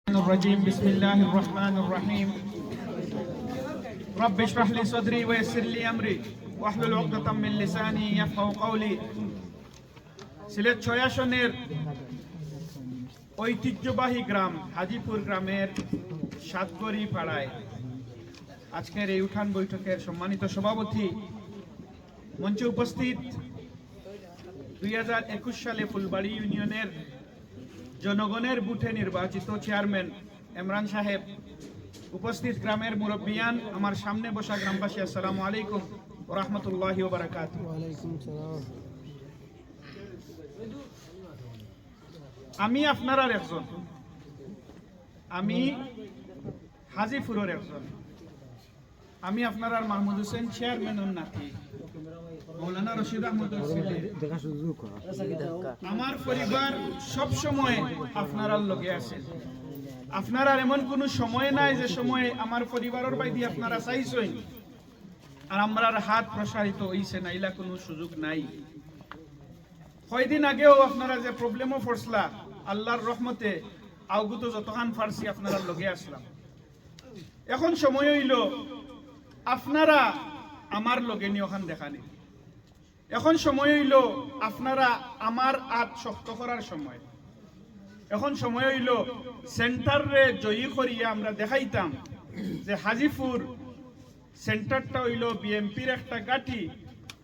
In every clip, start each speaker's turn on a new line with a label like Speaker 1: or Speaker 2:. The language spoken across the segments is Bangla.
Speaker 1: الرجيم بسم الله الرحمن الرحيم رب اشرح لي صدري ويسر لي أمري واحلل عقدة من لساني يفقهوا قولي সিলেট ৬ আসনের ঐতিহ্যবাহী গ্রাম হাজিপুর গ্রামের সাতগড়ি পাড়ায় আজকের এই উঠান বৈঠকের সম্মানিত সভাপতি, মঞ্চে উপস্থিত 2021 সালে ফুলবাড়ি ইউনিয়নের জনগণের ভোটে নির্বাচিত চেয়ারম্যান ইমরান সাহেব, উপস্থিত গ্রামের মুরব্বিয়ান, আমার সামনে বসা গ্রামবাসী, আসসালামু আলাইকুম ওয়া রাহমাতুল্লাহি ওয়া বারাকাতুহু। ওয়া আলাইকুম সালাম। আমি আপনার একজন, আমি হাজিপুরের একজন, আমি আপনার মাহমুদ হোসেন চেয়ারম্যানের নাতি, মৌলানা রশিদ আহমদের ছেলে। আমার পরিবার সব সময় আপনার লগে আছে। আপনার এমন কোনো সময় নাই যে সময় আমার পরিবারের বাইদি আপনারা চাইছেন আর আমরার হাত প্রসারিত হইছে না, ইলা কোনো সুযোগ নাই। কয়দিন আগেও আপনারা যে প্রবলেমও পড়ছলা, আল্লাহর রহমতে আউগুত যতখান ফার্সি আপনারা লগে আসলাম। এখন সময় হইল আপনারা আমার লগে নিয়খান দেখানি। এখন সময় হইল আপনারা আমার হাত শক্ত করার সময়। এখন সময় হইল সেন্টারে জয়ী করিয়া আমরা দেখাইতাম যে হাজিপুর সেন্টারটা হইল বিএমপির একটা গাঠি।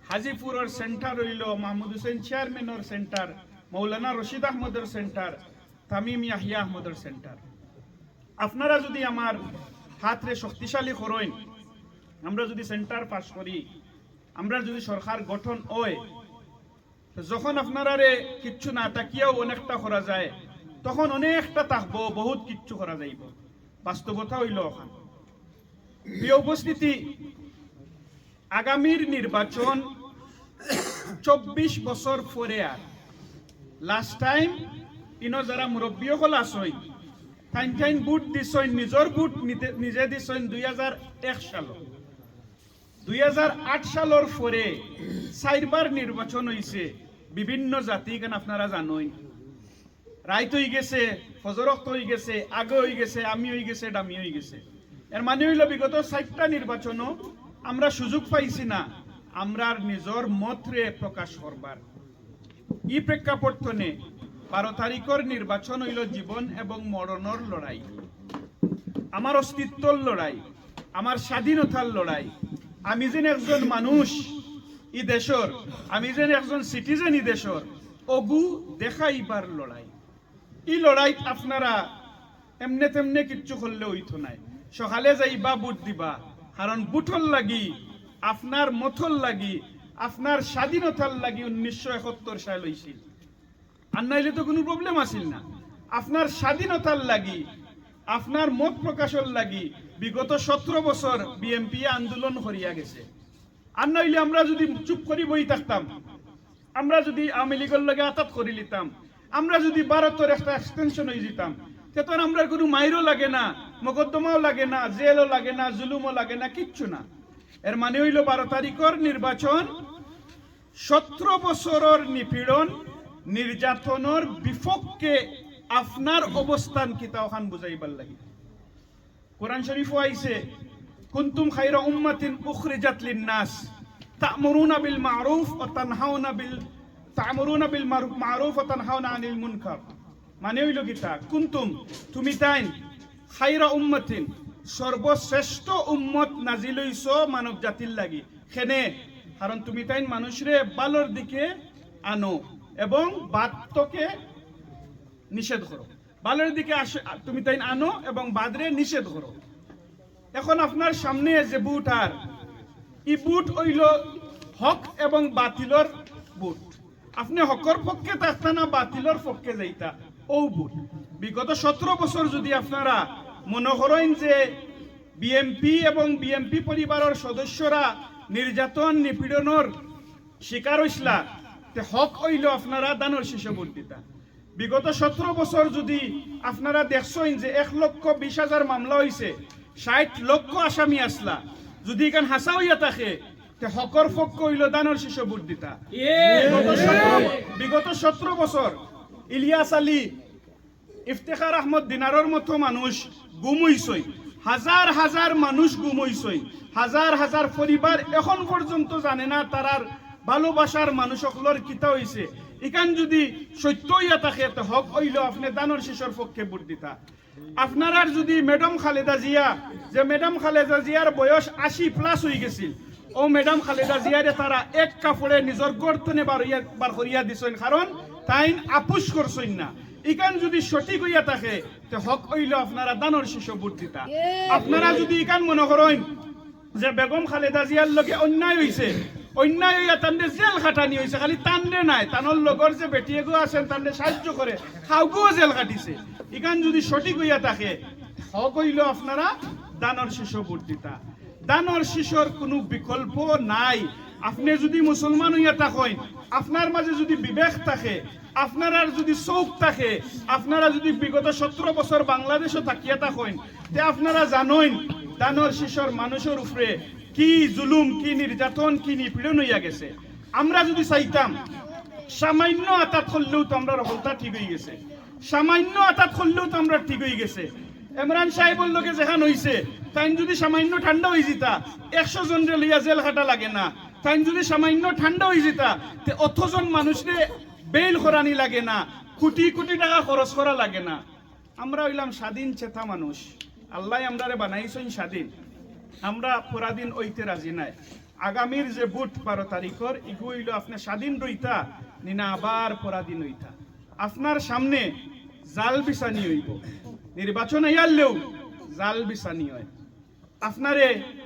Speaker 1: হাজিপুরের সেন্টার হইল মাহমুদ হোসেন চেয়ারম্যানের সেন্টার, মৌলানা রশিদ আহমদের সেন্টার, তামিম ইয়াহিয়া আহমদের সেন্টার। আপনারা যদি আমার হাতরে শক্তিশালী করেন, আমরা যদি সেন্টার পাস করি, আমরা যদি সরকার গঠন হয়, যখন আপনারা কিচ্ছু না তাকিয়াও অনেকটা করা যায়, তখন অনেকটা থাকবো, বহুত কিচ্ছু করা যাইব। বাস্তবতা হইল ওখান। প্রিয় উপস্থিতি, আগামীর নির্বাচন 24 বছর পরে। আর লাস্ট টাইম যারা মুরব্বী হল আসই টাইম ভোট দিছইন, নিজের ভোট নিজে দিছইন 2001 সাল। 2008 সালের পরে 4বার নির্বাচন হয়েছে বিভিন্ন জাতি, কেন আপনারা জানোই। রাইত হয়ে গেছে, ফজরক্ত হয়ে গেছে, আগে হয়ে গেছে, আমি হয়ে গেছে, ডামি হয়ে গেছে। এর মানে হইল বিগত 4টা নির্বাচনও আমরা সুযোগ পাইছি না আমরার নিজের মতরে প্রকাশ করবার। ই প্রেক্ষাপটনে 12 তারিখের নির্বাচন হইল জীবন এবং মরণের লড়াই, আমার অস্তিত্বর লড়াই, আমার স্বাধীনতার লড়াই। আমি যেন একজন মানুষ ই দেশর, আমি যেন একজন সিটিজেন ই দেশর, অগু দেখাইবার লড়াই। ই লড়াই আপনারা এমনে তেমনে কিচ্ছু করলে হইতো নাই। সকালে যাইবা ভোট দিবা, কারণ ভোটর লাগি, আপনার মথর লাগি, আপনার স্বাধীনতার লাগি 1971 সাল হয়েছিল। আর নাইলে তো কোনো প্রবলেম আসিল না। আপনার স্বাধীনতার লাগি, আপনার মত প্রকাশের লাগি বিগত 17 বছর বিএমপি আন্দোলন করিয়া গেছে। আর নইলে আমরা যদি চুপ করি বই থাকতাম, আমরা যদি আওয়ামী লীগের লগে আতাত করে নিতাম, আমরা যদি ভারতের একটা এক্সটেনশন হয়ে যেতাম, তখন আমরা কোনো মাইরও লাগে না, মোকদ্দমাও লাগে না, জেলও লাগে না, জুলুমও লাগে না, কিচ্ছু না। এর মানে হইল 12 তারিখের নির্বাচন 17 বছরের নিপীড়ন নির্যাতনের বিপক্ষে আপনার অবস্থান কিতা ওখান বুঝাইবার লাগে। কোরআন শরীফও আইছে, কুনতুম খায়রা উম্মাতিন উখরিজাত লিন-নাস তা'মুরুনা বিল মা'রুফ ওয়া তানহাউনা বিল মা'রুফ ওয়া তানহাউনা আনিল মুনকার। মানে হইল কিতা, কুনতুম তুমি তাইন, খায়রা উম্মাতিন সর্বশ্রেষ্ঠ উম্মত নাজিল হইছো মানব জাতির লাগি। কেনে? কারণ তুমি তাইন মানুষরে ভালোর দিকে আনো এবং বাদকে নিষেধ করো। ভালোর দিকে তুমি তাই আনো এবং বাদরে নিষেধ করো। এখন আপনার সামনে যে বুট, আর ই বুট হইল হক এবং বাতিলর বুট। আপনি হকর পক্ষে থাকতা না বাতিলর পক্ষে যাইতা, ও বুট। বিগত 17 বছর যদি আপনারা মনে করেন যে বিএমপি এবং বিএমপি পরিবারের সদস্যরা নির্যাতন নিপীড়নের শিকার হইসলা, হক হইল আপনারা দানের শীর্ষে ভোট দিতা। বিগত 17 বছর যদি আপনারা দেখছেন যে 1,20,000 মামলা হয়েছে, 60 লক্ষ আসামি আসলা, যদি এখান হাসা হইয়া থাকে, হকর পক্ষ হইল দানের শীর্ষে ভোট দিতা। বিগত 17 বছর ইলিয়াস আলী ইফতেখার আহমদ দিনারর মতো মানুষ গুম হইছই, হাজার হাজার মানুষ গুম হইছই, হাজার হাজার পরিবার এখন পর্যন্ত জানে না তারার ভালোবাসার মানুষ সকলের কিতা হইছে। ইকান যদি সত্য হইয়া থাকে তো হক হইল আপনি দানর শিশর পক্ষে ভোট দিতা। আপনার যদি ম্যাডাম খালেদা জিয়া, যে ম্যাডাম খালেদা জিয়ার বয়স 80+ হয়ে গেছিল, ও ম্যাডাম খালেদা জিয়ারে তারা এক কাপড়ে নিজের গর্তনে বার করিয়া দিছেন, কারণ তাই আপুস করছেন না। ইকান যদি সঠিক হইয়া থাকে তো হক হইল আপনারা দানর শিশু ভোট দিতা। আপনারা যদি ইকান মনে করেন যে বেগম খালেদা জিয়ার লগে অন্যায় হইছে, অন্যায় হইয়া তান্ডে জেল খাটানি হয়েছে, খালি তান্ডে নাই তানোর লগর যে বেটিয়েগো আছেন তান্ডে সাহায্য করে খাওগো জেল খাটিছে। ইকান যদি সঠিক হইয়া থাকে হক হইল আপনারা দানর শিশু ভোট দিতা। দানর শিশুর কোনো বিকল্প নাই। আপনি যদি মুসলমান হইয়া থাকেন, আপনার মাঝে যদি বিবেক থাকে, আপনার যদি চোখ থাকে, আপনারা যদি বিগত 17 বছর বাংলাদেশও থাকিয়া থাকেন, তে আপনারা জানেন দানর শিশুর মানুষের উপরে কি জুলুম, কি নির্যাতন, কি নিপীড়ন হইয়া গেছে। আমরা যদি চাইতাম সামান্য আতাত করলেও তো আমরা রহলতা ঠিক হয়ে গেছে, সামান্য আতাত করলেও তো আমরা ঠিক হয়ে গেছে। ইমরান সাহেবের লোকে যেখান হইছে তাই যদি সামান্য ঠান্ডা হয়ে যেতা 100 জন লইয়া জেল খাটা লাগে না, তাই যদি সামান্য ঠান্ডা হয়ে যেতা তে অতজন মানুষরে বেল করানি লাগে না, কোটি কোটি টাকা খরচ করা লাগে না। আমরা হইলাম স্বাধীন চেতা মানুষ, আল্লাহ আমরারে বানাইছেন স্বাধীন, আমরা পরাধীন হইতে রাজি নাই। আগামীর যে ভোট 12 তারিখর ইগু হইল আপনি স্বাধীন রইতা নিনা আবার পরাধীন হইতা। আপনার সামনে জাল বিছানি হইব, নির্বাচন আইয়ালেও জাল বিছানি হয়। আপনারে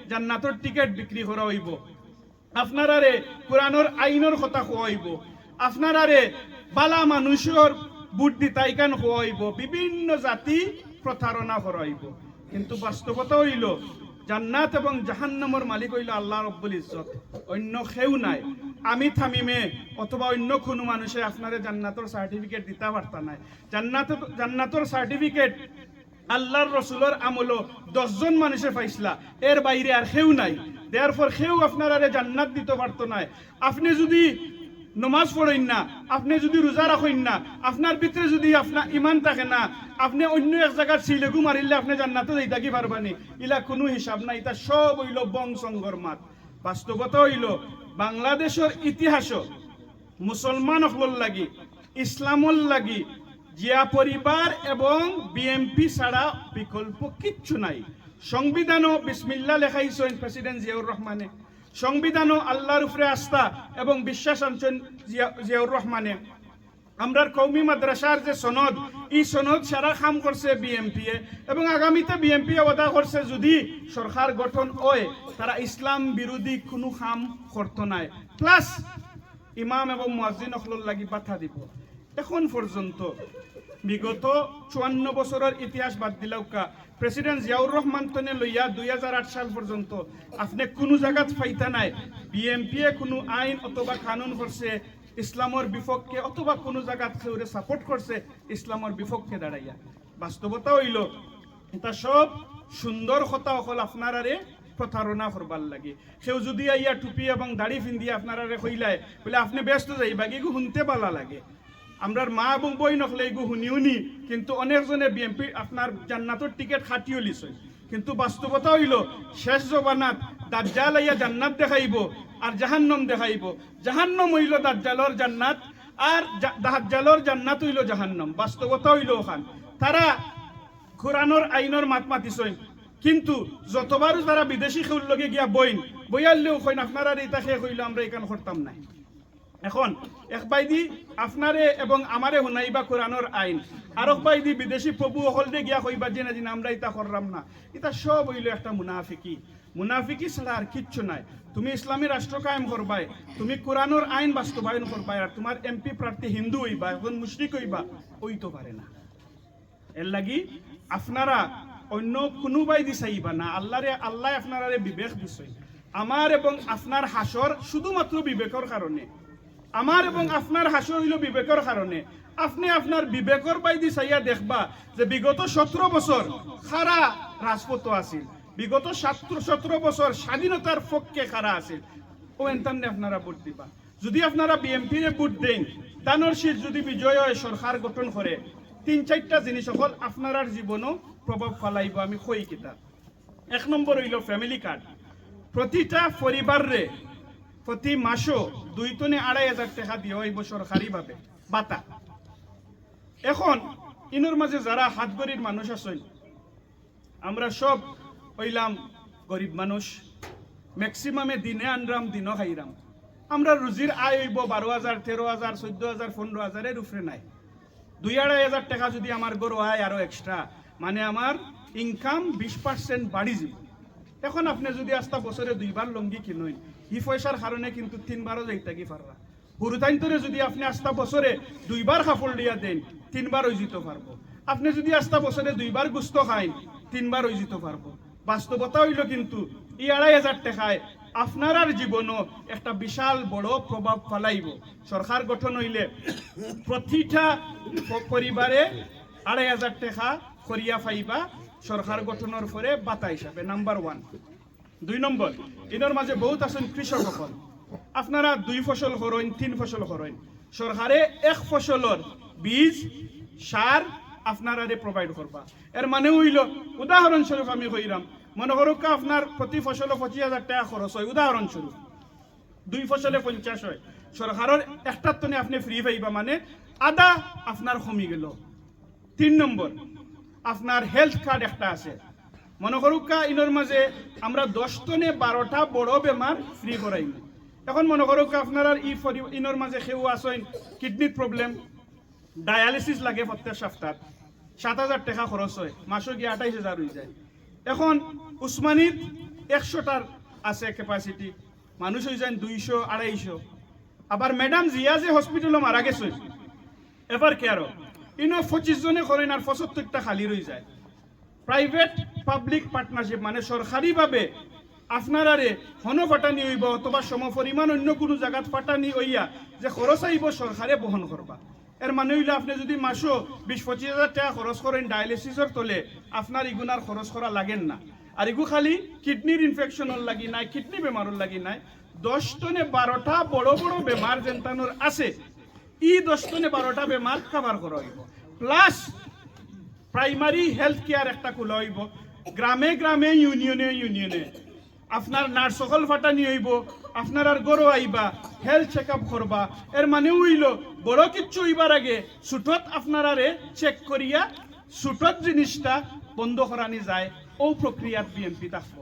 Speaker 1: জান্নাতর টিকেট বিক্রি করা হইব, আপনারারে কোরআনের আইনের কথা কোয়া হইব, আপনারারে বালা মানুষের ভোট দিতা ইকান কোয়া হইব, বিভিন্ন জাতি প্রতারণা করা হইব। কিন্তু বাস্তবতা হইল জান্নাত এবং জাহান্নামের মালিক হইল আল্লাহ রব্বুল ইজ্জত, অন্য কেউ নাই। আমি থামিমে অথবা অন্য কোনো মানুষে আপনারে জান্নাতর সার্টিফিকেট দিতে পারতা নাই। জান্নাতর সার্টিফিকেট আল্লাহর রসুলের আমলো 10 জন মানুষে পাইছিলা, এর বাইরে আর কেউ নাই। দেয়ারফর কেউ আপনারা জান্নাত দিতে পারতো নাই। আপনি যদি নমাজ পড়েন না, আপনি যদি রোজা রাখেন না, আপনার ভিতরে যদি আপনার ইমান থাকে না, আপনি অন্য এক জায়গার সিলেগু মারিলে আপনি জান্নাতে যাইতা কি পারবানি? ইলা কোনো হিসাব নাই। এটা সব হইল বংশঙ্গর মাত। বাস্তবতা হইল বাংলাদেশের ইতিহাস মুসলমান হল লাগি, ইসলামর লাগি জিয়া পরিবার এবং বিএমপি ছাড়া বিকল্প কিচ্ছু নাই। সংবিধানও বিসমিল্লাহ লেখাইছেন প্রেসিডেন্ট জিয়াউর রহমানে, সংবিধানও আল্লাহর উপরে আস্থা এবং বিশ্বাস আনছেন জিয়াউর রহমানে। আমরার কৌমি মাদ্রাসার যে সনদ, এই সনদ সারা কাম করছে বিএমপি এবং আগামীতে বিএমপি ওয়াদা করছে যদি সরকার গঠন হয় তারা ইসলাম বিরোধী কোনো কাম করতো নাই, প্লাস ইমাম এবং মুয়াজ্জিন হকলর লাগি বাধা দিব। এখন পর্যন্ত বিগত 54 বছরের ইতিহাস বাদ দিলাউকা প্রেসিডেন্ট জিয়াউর রহমান তনে লইয়া 2008 সাল পর্যন্ত আপনি কোনো জায়গাত পাইতা নাই বিএমপি কোনো আইন অথবা কানুন করছে ইসলামের বিপক্ষে, অথবা কোনো জায়গাত কেউরে সাপোর্ট করছে ইসলামের বিপক্ষে দাঁড়াইয়া। বাস্তবতা হইল এটা সব সুন্দর কথা হল আপনারারে প্রতারণা করবার লাগে। সেও যদি আইয়া টুপি এবং দাড়ি ফিন্দিয়ে আপনারারে কইলায় বলে আপনি ব্যস্ত যাইবা, এগু শুনতে পালা লাগে। আমরার মা এবং বই নকলে এগু শুনিওনি, কিন্তু অনেকজনে বিএমপি আপনার জান্নাতর টিকেট খাটিও লিছে। কিন্তু বাস্তবতা হইল শেষ জবানাত দাজ্জাল আইয়া জান্নাত দেখাইব আর জাহান্নাম দেখাইব। জাহান্নাম হইল দাজ্জালর জান্নাত আর দাজ্জালর জান্নাত হইল জাহান্নাম। বাস্তবতা হইল ওখান তারা কোরআনের আইনের মাত মাতিছেন, কিন্তু যতবার তারা বিদেশি খেউর লগে গিয়া বইয়ালেও কইন আপনারা এটা খেয়ে কইল আমরা এখানে করতাম নাই। এখন এক বাইদি আপনারে এবং আমারে শুনাইবা কোরআনের আইন, আর এক বাইদি বিদেশি প্রভু হল দিয়ে গিয়া কইবা যে না আমরা এটা করলাম না। এটা সব হইল একটা মুনাফিকি। মুনাফিকি ছাড়া আর কিচ্ছু নাই। তুমি ইসলামী রাষ্ট্র কায়েম করবাই, তুমি কোরআনের আইন বাস্তবায়ন করবাই, আর তোমার এমপি প্রার্থী হিন্দু হইবা এখন মুশরিক হইবা, ওইতো পারে না। এর লাগি আপনারা অন্য কোনো বাইদি চাইবা না, আল্লাহ আপনারা বিবেক দিছে। আমার এবং আপনার হাসর শুধুমাত্র বিবেকের কারণে, আমার এবং আপনার হাসর হইল বিবেকের কারণে। আপনি আপনার বিবেকের বাইদি চাইয়া দেখবা যে বিগত 17 বছর খারা রাজপথ আছিল, বিগত 17 বছর স্বাধীনতার পক্ষে খারা আছিল, ও এনতামনে আপনারা ভোট দিবা। যদি আপনারা বিএমপি ভোট দেন, দানর শীত যদি বিজয় হয় সরকার গঠন করে, 3-4টা জিনিস সকল আপনার জীবনও প্রভাব ফেলাইব আমি কই কিতা। 1 নম্বর হইল ফ্যামিলি কার্ড। প্রতিটা পরিবারে প্রতি মাসও 2 থেকে 2,500 টাকা দিয়ে হইব সরকারিভাবে বাতা। এখন ইনোর মাঝে যারা হাতগরির মানুষ আছেন, আমরা সব হইলাম গরিব মানুষ, ম্যাক্সিমামে দিনে আনরাম দিনও খাইরাম। আমরা রুজির আয় হইব 12,000, 13,000, 14,000, 15,000 উপরে নাই। 2,500 টাকা যদি আমার গরু আয় আরো এক্সট্রা, মানে আমার ইনকাম 20% বাড়ি যাব। এখন আপনি যদি আস্তা বছরে 2বার লঙ্গি কিনেন, ই পয়সার কারণে কিন্তু 3বারও যাইতে কি পারবা। হুরুতাইন্তরে যদি আপনি আস্তা বছরে 2বার কাপড় দিয়া দেন, 3বার হয়ে যেতে পারবো। আপনি যদি আস্তা বছরে 2বার গুস্ত খাইন, 3বার হয়ে যেতে পারবো। বাস্তবতা হইল কিন্তু এই 2,500 টাকায় আপনার জীবনও একটা বিশাল বড় প্রভাব ফেলাইব। সরকার গঠন হইলে প্রতিটা পরিবারে 2,500 টাকা করিয়া পাইবা সরকার গঠনের পরে বাতা হিসাবে, নাম্বার 1। 2 নম্বর, এদের মাঝে বহুত আছেন কৃষক সকল। আপনারা 2 ফসল করেন, 3 ফসল করেন, সরকারে 1 ফসলের বীজ সার আপনারা প্রোভাইড করবা। এর মানে হইল, উদাহরণস্বরূপ আমি কইরাম, মনে করুক আপনার প্রতি ফসলে 25,000 টাকা খরচ হয়, উদাহরণস্বরূপ 2 ফসলে 50 হয়, সরকারের একটার তনে আপনি ফ্রি পাইবা, মানে আদা আপনার কমি গেল। 3 নম্বর, আপনার হেলথ কার্ড একটা আছে। মনে করুক ইনোর মাঝে আমরা 10 থেকে 12টা বড় বেমার ফ্রি করাইম। এখন মনে করুক আপনার ইনোর মাঝে কেউ আসেন কিডনির প্রবলেম, ডায়ালিসিস লাগে প্রত্যেক সপ্তাহ, 7,000 টাকা খরচ হয়, মাসে গিয়ে 28,000 হয়ে যায়। এখন উসমানিত 100টার আছে ক্যাপাসিটি, মানুষ হয়ে যায় 200, 250। আবার ম্যাডাম জিয়া যে হসপিটালে মারা গেছে এবার কেয়ারও ইনো 25 জনে করেন আর 75টা খালি রয়ে যায়। প্রাইভেট পাবলিক পার্টনারশিপ, মানে সরকারিভাবে আপনারারে হন ফাটানি হইব অথবা সমপরিমাণ অন্য কোনো জায়গাত ফাটানি হইয়া যে খরচ আইব সরকারে বহন করবা। এর মানে হইলে আপনি যদি মাসও 20-25,000 টাকা খরচ করেন ডায়ালিসিসের তলে, আপনার ইগুনার খরচ করা লাগেন না। আর এগু খালি কিডনির ইনফেকশনের লাগি নাই, কিডনি বেমারের লাগি নাই, 10 থেকে 12টা বড় বড় বেমার যেনতানোর আছে, ই 10 থেকে 12টা বেমার কাভার করা হইব। প্লাস প্রাইমারি হেলথ কেয়ার একটা খোলা হইব, গ্রামে গ্রামে ইউনিয়নে ইউনিয়নে আপনার নার্স সকল ফাটানি হইব, আপনার আর গরু আইবা হেলথ চেক আপ করবা। এর মানে হইল বড় কিচ্ছু হইবার আগে ছুটত আপনারারে চেক করিয়া ছুটত জিনিসটা বন্ধ করানি যায়। ও প্রক্রিয়াত বিএনপি থাকবো।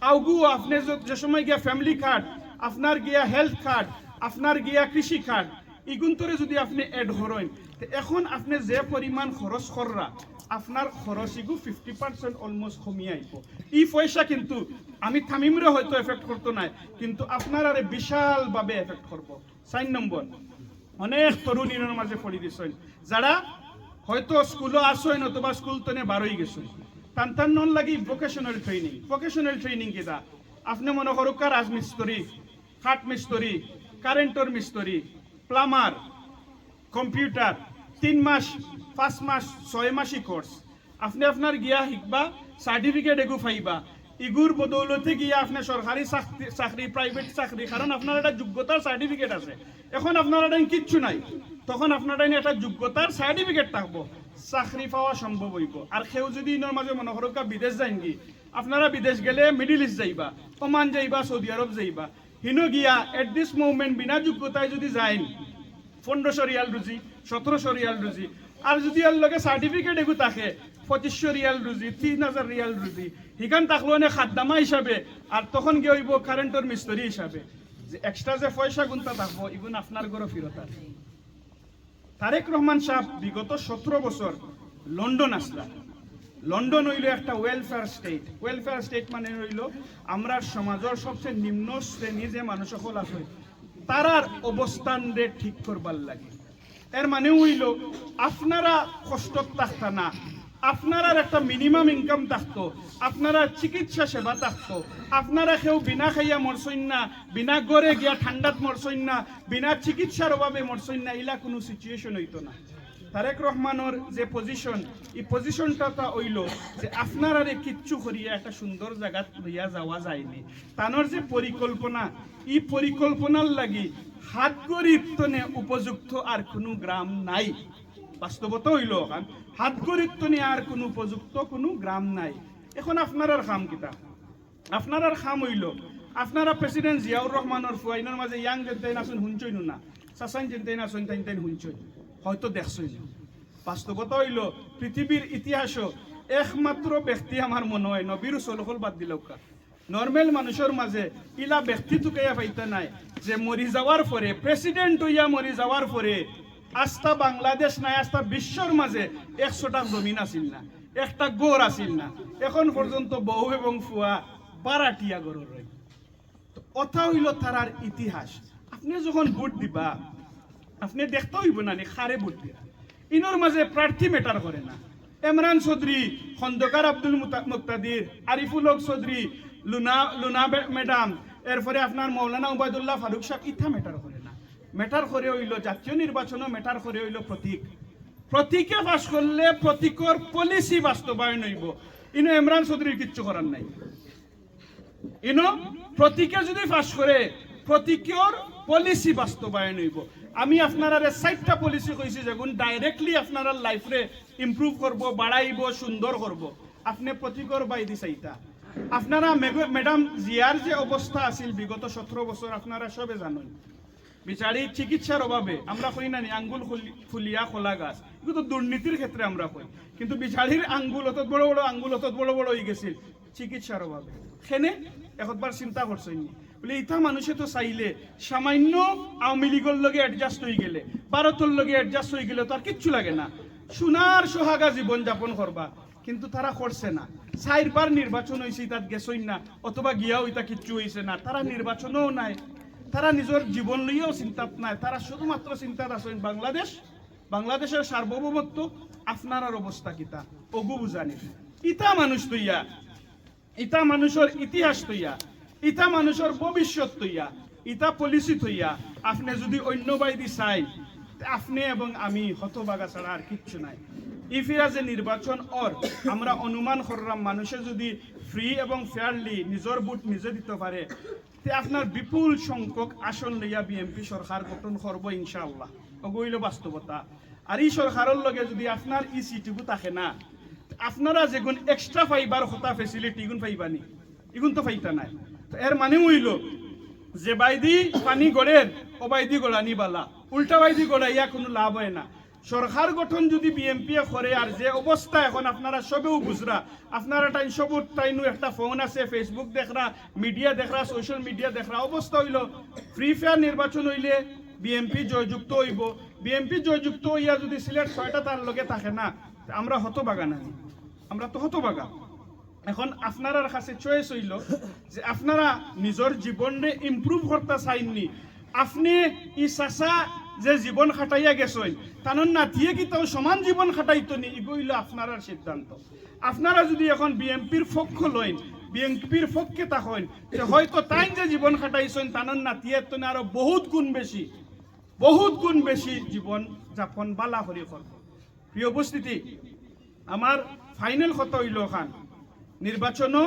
Speaker 1: আউগু আপনি যে সময় গিয়া ফ্যামিলি কার্ড, আপনার গিয়া হেলথ কার্ড, আপনার গিয়া কৃষি কার্ড, ইগুন্তরে যদি আপনি এড করেন, এখন আপনি যে পরিমাণ খরচ কররা, আপনার খরচ ইগু 50% অলমোস্ট কমিয়ে আইব। ই পয়সা কিন্তু আমি থামিমরে হয়তো এফেক্ট করতো না, কিন্তু আপনার আরে বিশালভাবে এফেক্ট করব। 4 নম্বর, অনেক তরুণীর মাঝে পড়ি দিছেন যারা হয়তো স্কুলে আসেন অথবা স্কুল তনে বারোই গেছেন, তান নন লাগি ভোকেশনাল ট্রেনিং। ভোকেশনাল ট্রেনিং কিটা, আপনি মনে করুক রাজমিস্ত্রি, খাট মিস্ত্রি, কারেন্টর মিস্ত্রি, প্লামার, কম্পিউটার, 3 মাস 5 মাস 6 মাসি কোর্স আপনি আপনার গিয়া শিখবা, সার্টিফিকেট এগু পাইবা। ইগুর বদৌলতে গিয়া আপনি সরকারি চাকরি, প্রাইভেট চাকরি, কারণ আপনার একটা যোগ্যতার সার্টিফিকেট আছে। এখন আপনার কিচ্ছু নাই, তখন আপনার একটা যোগ্যতার সার্টিফিকেট থাকবো, চাকরি পাওয়া সম্ভব হইব। আর কেউ যদি ইনোর মাঝে মনে করুক বিদেশ যাইনগি, আপনারা বিদেশ গেলে মিডিল ইস্ট যাইবা, ওমান যাইবা, সৌদি আরব যাইবা, হিনো গিয়া এট দিস মুভমেন্ট বিনা যোগ্যতায় যদি যাইন 1500 রিয়াল রুজি, 1700 রিয়াল রুজি, আর যদি এর লগে সার্টিফিকেট এগু থাকে 2500 রিয়াল রুজি, 3000 রিয়াল রুজি, হিখান থাকলো না খাদ্দামা হিসাবে, আর তখন গিয়ে হইব কারেন্টর মিস্ত্রি হিসাবে। যে এক্সট্রা যে পয়সা গুনতা থাকবো ইগুন আপনার গড় ফিরত। তারেক রহমান সাহেব বিগত 17 বছর লন্ডন আসলা। লন্ডন হইল একটা ওয়েলফেয়ার স্টেট। ওয়েলফেয়ার স্টেট মানে হইল আমরা সমাজের সবচেয়ে নিম্ন শ্রেণী যে মানুষ সকল আছে তারার অবস্থান রে ঠিক করবার লাগে। এর মানে হইল আপনারা কষ্ট থাকতা না, আপনারা একটা মিনিমাম ইনকাম থাকতো, আপনারা চিকিৎসা সেবা থাকতো, আপনারা কেউ বিনা খাইয়া মরছইন না, বিনা গড়ে গিয়া ঠান্ডাত মরছইন না, বিনা চিকিৎসার অভাবে মরছইন না, ইলা কোনো সিচুয়েশন হইতো না। তারেক রহমানের যে পজিশন, এই পজিশনটা হইল যে আপনারা কিচ্ছু করিয়া একটা সুন্দর জায়গা লইয়া যাওয়া যায়নি। তানোর যে পরিকল্পনা, এই পরিকল্পনার লাগি হাত গরিব তনে উপযুক্ত আর কোনো গ্রাম নাই। বাস্তবতা হইল ওখান হাত গড়িত আর কোনো উপযুক্ত কোনো গ্রাম নাই। এখন আপনার খাম কিতা, আপনার খাম হইল আপনারা প্রেসিডেন্ট জিয়াউর রহমানের ফুয়াইনের মাঝে ইয়াং যেতেন আসুন হুঞ্চই না, সাসাইন যেতেন আসুন তাই তাই হুঞ্চই, হয়তো দেখছই না। বাস্তবতা হইল পৃথিবীর ইতিহাসও একমাত্র ব্যক্তি আমার মনে হয় নবীর সলহল বাদ দিল নর্মাল মানুষের মাঝে ইলা ব্যক্তি টুকাইয়া পাইতে নাই যে মরি যাওয়ার পরে প্রেসিডেন্ট হইয়া মরি যাওয়ার পরে আস্থা বাংলাদেশ নাই, আস্থা বিশ্বর মাঝে 100টা জমিন আসিল না, একটা গড় আসিল না। এখন পর্যন্ত বউ এবং ফুয়া 12টিয়া গড় রয়। কথা হইল তারার ইতিহাস। আপনি যখন ভোট দিবা আপনি দেখতে হইব না খারে ভোট দিয়া, ইনোর মাঝে প্রার্থী ম্যাটার করে না। ইমরান চৌধুরী, খন্দকার আব্দুল মুক্তাদির, আরিফুল হক চৌধুরী, লুনা ম্যাডাম, এরপরে আপনার মৌলানা উবায়দুল্লাহ ফারুক সাহেব ইথা ম্যাটার করে না। ম্যাটার করে হইল জাতীয় নির্বাচনও ম্যাটার করে হইল প্রতীক। প্রতীকে পাস করলে প্রতীকর পলিসি বাস্তবায়ন হইব। ইনো ইমরান চৌধুরীর কিচ্ছু করার নাই। ইনো প্রতীকে যদি পাস করে প্রতীকর পলিসি বাস্তবায়ন হইব। আমি আপনারা 4টা পলিসি কইছি যেগুন ডাইরেক্টলি আপনারা লাইফরে ইমপ্রুভ করব, বাড়াইব, সুন্দর করব। আপনি প্রতীকর বাইদি চাইতা আপনারা ম্যাডাম জিয়ার যে অবস্থা আছিল বিগত 17 বছর আপনারা সবে জানেন। বিচারি চিকিৎসার অভাবে আমরা কই না আঙ্গুল ফুলিয়া খোলা গাছ, কিন্তু দুর্নীতির ক্ষেত্রে আমরা কই, কিন্তু বিচারির আঙ্গুল অত বড় বড় আঙ্গুল অত বড় বড় হয়ে গেছিল চিকিৎসার অভাবে। সেনে একবার চিন্তা করছেন বলে ইটা মানুষে তো চাইলে সামান্য আওয়ামী লীগের লগে অ্যাডজাস্ট হয়ে গেলে, ভারতের লগে অ্যাডজাস্ট হয়ে গেলে তো আর কিচ্ছু লাগে না, সোনার সোহাগা জীবন যাপন করবা। কিন্তু তারা করছে না। 4বার নির্বাচন হয়েছে, তাত গেছই না, অথবা গিয়াও ইটা কিচ্ছু হয়েছে না। তারা নির্বাচনও নাই, তারা নিজের জীবন লইয়াও চিন্তাত নাই। তারা শুধুমাত্র চিন্তাত আছেন বাংলাদেশের সার্বভৌমত্ব। আপনার অবস্থা কিতা অগু বুঝানি। ইটা মানুষ তৈয়া, ইটা মানুষের ইতিহাস তৈয়া, ইটা মানুষের ভবিষ্যৎ তৈয়া, ইটা পলিসি তৈয়া। আপনি যদি অন্য বাইদি চাই আপনি এবং আমি হতবাগা ছাড়া আর কিচ্ছু নাই। ইফিরা যে নির্বাচন আমরা অনুমান করলাম মানুষে যদি ফ্রি এবং ফেয়ারলি নিজের ভোট নিজে দিতে পারে তে আপনার বিপুল সংখ্যক আসন লইয়া বিএনপি সরকার গঠন করব ইনশাআল্লাহ। ওগুইল বাস্তবতা। আর এই সরকারের লগে যদি আপনার ই সিটুকু থাকে না, আপনারা যেগুন এক্সট্রা ফাইবার হতা ফেসিলিটি এগুন পাইবানি, এগুন তো পাইতা নাই। এর মানে হইল যে বাইদি পানি গড়ের ও বাইদি গড়ানি বালা, উল্টা বাইদি গড়াইয়া কোনো লাভ হয় না। সরকার গঠন যদি বিএনপি করে আর যে অবস্থা এখন আপনারা সবেও বুঝরা, আপনারা টাইম সবুর টাইনু একটা ফোন আছে, ফেসবুক দেখরা, মিডিয়া দেখরা, সোশ্যাল মিডিয়া দেখরা, অবস্থা হইল ফ্রি ফেয়ার নির্বাচন হইলে বিএনপি জয়যুক্ত হইব। বিএনপি জয়যুক্ত হইয়া যদি সিলেট 6টা তার লগে থাকে না, আমরা হতবাগা না, আমরা তো হতবাগা। এখন আপনার কাছে চয়েস হইল যে আপনারা নিজের জীবনে ইমপ্রুভ করতে চাইননি। আপনি ই চাষা যে জীবন খাটাইয়া গেছেন তানোর নাতিয়ে কি তাও সমান জীবন খাটাইতো নি, এগুলো আপনার সিদ্ধান্ত। আপনারা যদি এখন বিএনপির পক্ষ লইন, বিএনপির পক্ষে থাকেন, হয়তো তাই যে জীবন খাটাইছেন তানোর নাতিয়ে তো আরো বহুত গুণ বেশি জীবন যাপন বালা করি করব। প্রিয় উপস্থিতি, আমার ফাইনাল কথা হইল খান নির্বাচনও